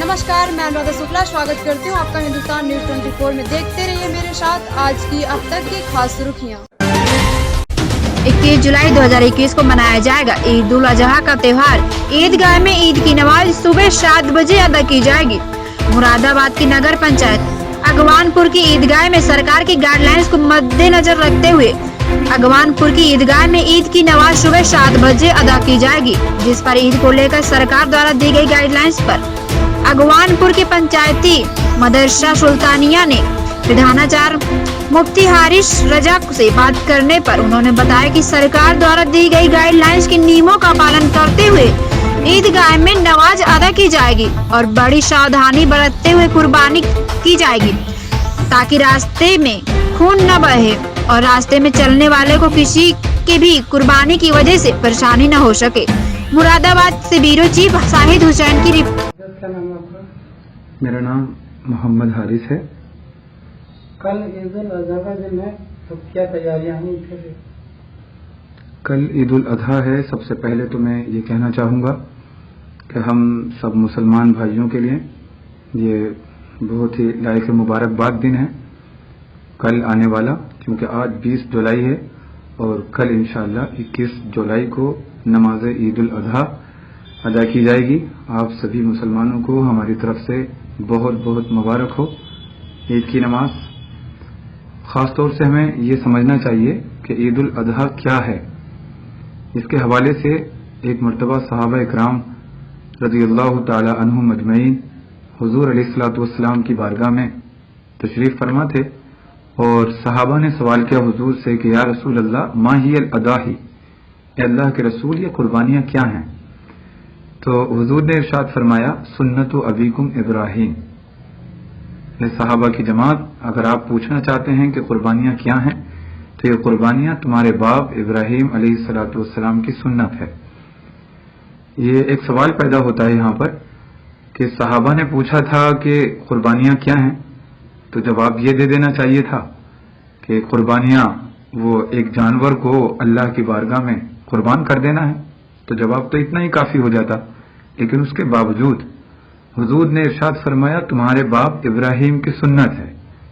नमस्कार, मैं अनुराधा शुक्ला स्वागत करती हूँ आपका हिंदुस्तान न्यूज 24 में। देखते रहिए मेरे साथ आज की अब तक की खास सुर्खियाँ। 21 जुलाई 2021 को मनाया जाएगा ईद उल अजहा का त्योहार। ईदगाह में ईद की नमाज सुबह 7 बजे अदा की जाएगी। मुरादाबाद की नगर पंचायत अगवानपुर की ईदगाह में सरकार की गाइडलाइंस को मद्देनजर रखते हुए अगवानपुर की ईदगाह में ईद की नमाज सुबह 7 बजे अदा की जाएगी, जिस पर ईद को लेकर सरकार द्वारा दी गई गाइडलाइंस पर अगवानपुर के पंचायती मदरसा सुल्तानिया ने प्रधानाचार्य मुफ्ती हारिस रजा से बात करने पर उन्होंने बताया कि सरकार द्वारा दी गई गाइडलाइंस के नियमों का पालन करते हुए ईदगाह में नमाज अदा की जाएगी और बड़ी सावधानी बरतते हुए कुर्बानी की जाएगी, ताकि रास्ते में खून न बहे और रास्ते में चलने वाले को किसी के भी कुर्बानी की वजह से परेशानी न हो सके। मुरादाबाद से ब्यूरो चीफ शाहिद हुसैन की रिपोर्ट। क्या नाम है आपका? मेरा नाम मोहम्मद हारिस है। कल ईद उल अजहा का दिन है, तो क्या तैयारियां हैं इसके लिए? कल ईद उल अजहा है। सबसे पहले तो मैं ये कहना चाहूँगा कि हम सब मुसलमान भाइयों के लिए ये बहुत ही लायक मुबारकबाद दिन है कल आने वाला, क्योंकि आज 20 जुलाई है और कल इंशाअल्लाह 21 जुलाई को नमाज ईद उल अजहा अदा की जाएगी। आप सभी मुसलमानों को हमारी तरफ से बहुत बहुत मुबारक हो ईद की नमाज। ख़ास तौर से हमें ये समझना चाहिए कि ईद उल अजहा क्या है। इसके हवाले से एक मरतबा सहाबा इकराम रज़ियल्लाहु ताला अन्हुम अजमईन हुजूर अलैहिस्सलातु वस्सलाम की बारगाह में तशरीफ़ फरमा थे और सहाबा ने सवाल किया हुजूर से कि या रसूल अल्लाह मा हियल अदाही, अल्लाह के रसूल ये कुर्बानियाँ क्या हैं? तो हुजूर ने इरशाद फरमाया सुन्नतु अबीकुम इब्राहीम। सहाबा की जमात, अगर आप पूछना चाहते हैं कि कुर्बानियाँ क्या हैं, तो ये कुर्बानियाँ तुम्हारे बाप इब्राहीम अलैहिस्सलातु वस्सलाम की सुन्नत है। ये एक सवाल पैदा होता है यहाँ पर कि सहाबा ने पूछा था कि कुर्बानियाँ क्या हैं, तो जवाब ये दे देना चाहिए था कि कुर्बानियाँ वो एक जानवर को अल्लाह की बारगाह में कुर्बान कर देना है, तो जवाब तो इतना ही काफी हो जाता। लेकिन उसके बावजूद हुजूर ने इरशाद फरमाया तुम्हारे बाप इब्राहीम की सुन्नत है।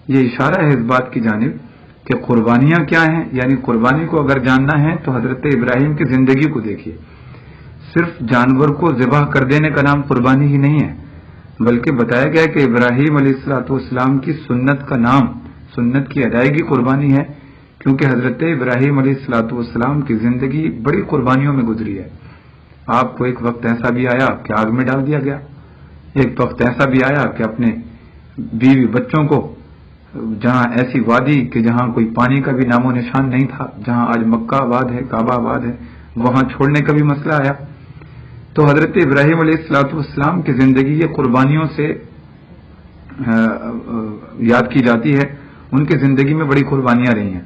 ये इशारा है इस बात की जानिब कि कुर्बानियाँ क्या हैं, यानी कुर्बानी को अगर जानना है तो हजरत इब्राहीम की जिंदगी को देखिए। सिर्फ जानवर को ज़िबह कर देने का नाम कुर्बानी ही नहीं है, बल्कि बताया गया कि इब्राहीम अलैहिस्सलाम की सुन्नत का नाम, सुन्नत की अदायगी कुर्बानी है, क्योंकि हजरत इब्राहीम अलैहिस्सलाम की जिंदगी बड़ी कुर्बानियों में गुजरी है। आपको एक वक्त ऐसा भी आया कि आग में डाल दिया गया, एक वक्त ऐसा भी आया कि अपने बीवी बच्चों को जहां ऐसी वादी कि जहां कोई पानी का भी नामो निशान नहीं था, जहां आज मक्का आबाद है, काबा आबाद है, वहां छोड़ने का भी मसला आया। तो हजरत इब्राहीम अलैहिस्सलाम की जिंदगी ये कुर्बानियों से याद की जाती है। उनकी जिंदगी में बड़ी कुर्बानियां रही हैं।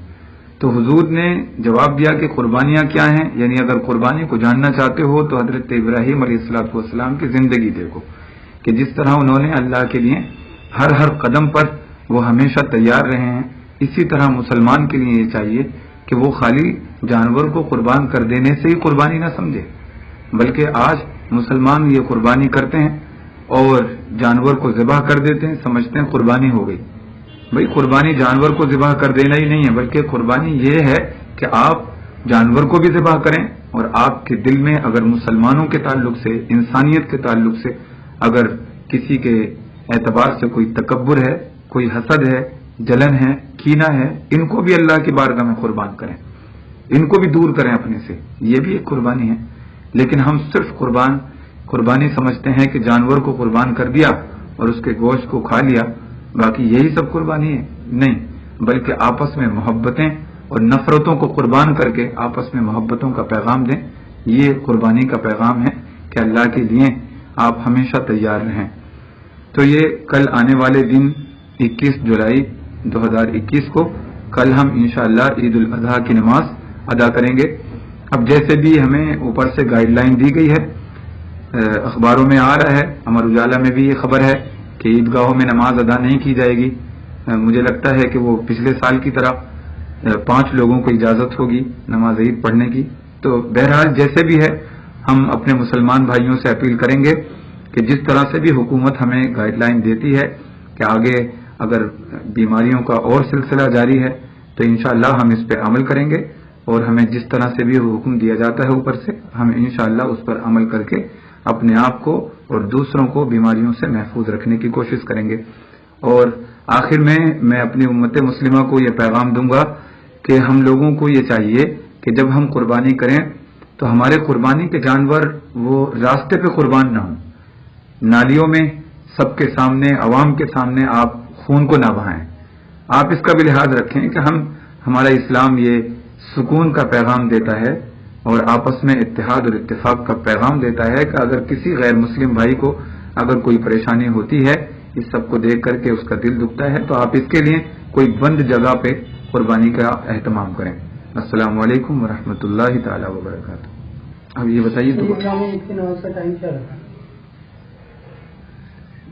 तो हुजूर ने जवाब दिया कि कुर्बानियां क्या हैं, यानी अगर कुर्बानी को जानना चाहते हो तो हजरत इब्राहीम अलैहिस्सलाम की जिंदगी देखो कि जिस तरह उन्होंने अल्लाह के लिए हर हर कदम पर वो हमेशा तैयार रहे हैं। इसी तरह मुसलमान के लिए ये चाहिए कि वो खाली जानवर को कुर्बान कर देने से ही कुर्बानी न समझे, बल्कि आज मुसलमान ये कुर्बानी करते हैं और जानवर को ज़िबह कर देते हैं, समझते हैं कुर्बानी हो गई। भाई कुर्बानी जानवर को ज़िबह कर देना ही नहीं है, बल्कि कुर्बानी ये है कि आप जानवर को भी ज़िबह करें और आपके दिल में अगर मुसलमानों के ताल्लुक से, इंसानियत के ताल्लुक से अगर किसी के एतबार से कोई तकब्बुर है, कोई हसद है, जलन है, कीना है, इनको भी अल्लाह की बारगाह में कुर्बान करें, इनको भी दूर करें अपने से। ये भी एक कुर्बानी है। लेकिन हम सिर्फ कुर्बानी समझते हैं कि जानवर को कुर्बान कर दिया और उसके गोश्त को खा लिया, बाकी यही सब कुर्बानी है। नहीं, बल्कि आपस में मोहब्बतें और नफरतों को कुर्बान करके आपस में मोहब्बतों का पैगाम दें। ये कुर्बानी का पैगाम है कि अल्लाह के लिए आप हमेशा तैयार रहें। तो ये कल आने वाले दिन 21 जुलाई 2021 को कल हम इंशाअल्लाह ईद उल अजहा की नमाज अदा करेंगे। अब जैसे भी हमें ऊपर से गाइडलाइन दी गई है, अखबारों में आ रहा है, अमर उजाला में भी ये खबर है कि ईदगाहों में नमाज अदा नहीं की जाएगी। मुझे लगता है कि वो पिछले साल की तरह 5 लोगों को इजाजत होगी नमाज ईद पढ़ने की। तो बहरहाल जैसे भी है, हम अपने मुसलमान भाइयों से अपील करेंगे کہ جس طرح سے بھی حکومت ہمیں گائیڈ لائن دیتی ہے کہ آگے اگر بیماریوں کا اور سلسلہ جاری ہے تو انشاءاللہ ہم اس پہ عمل کریں گے، اور ہمیں جس طرح سے بھی حکم دیا جاتا ہے اوپر سے ہم انشاءاللہ اس پر عمل کر کے اپنے آپ کو اور دوسروں کو بیماریوں سے محفوظ رکھنے کی کوشش کریں گے۔ اور آخر میں اپنی امت مسلمہ کو یہ پیغام دوں گا کہ ہم لوگوں کو یہ چاہیے کہ جب ہم قربانی کریں تو ہمارے قربانی کے جانور وہ راستے پہ قربان نہ ہوں، نالیوں میں سب کے سامنے، عوام کے سامنے آپ خون کو نہ بہائیں۔ آپ اس کا بھی لحاظ رکھیں کہ ہمارا اسلام یہ سکون کا پیغام دیتا ہے اور آپس میں اتحاد اور اتفاق کا پیغام دیتا ہے کہ اگر کسی غیر مسلم بھائی کو اگر کوئی پریشانی ہوتی ہے، اس سب کو دیکھ کر کے اس کا دل دکھتا ہے، تو آپ اس کے لیے کوئی بند جگہ پہ قربانی کا اہتمام کریں۔ السلام علیکم ورحمۃ اللہ تعالی وبرکاتہ۔ اب یہ بتائیے اسلام میں عید کی نماز کا ٹائم کیا رکھا؟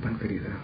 بند کریے ذرا۔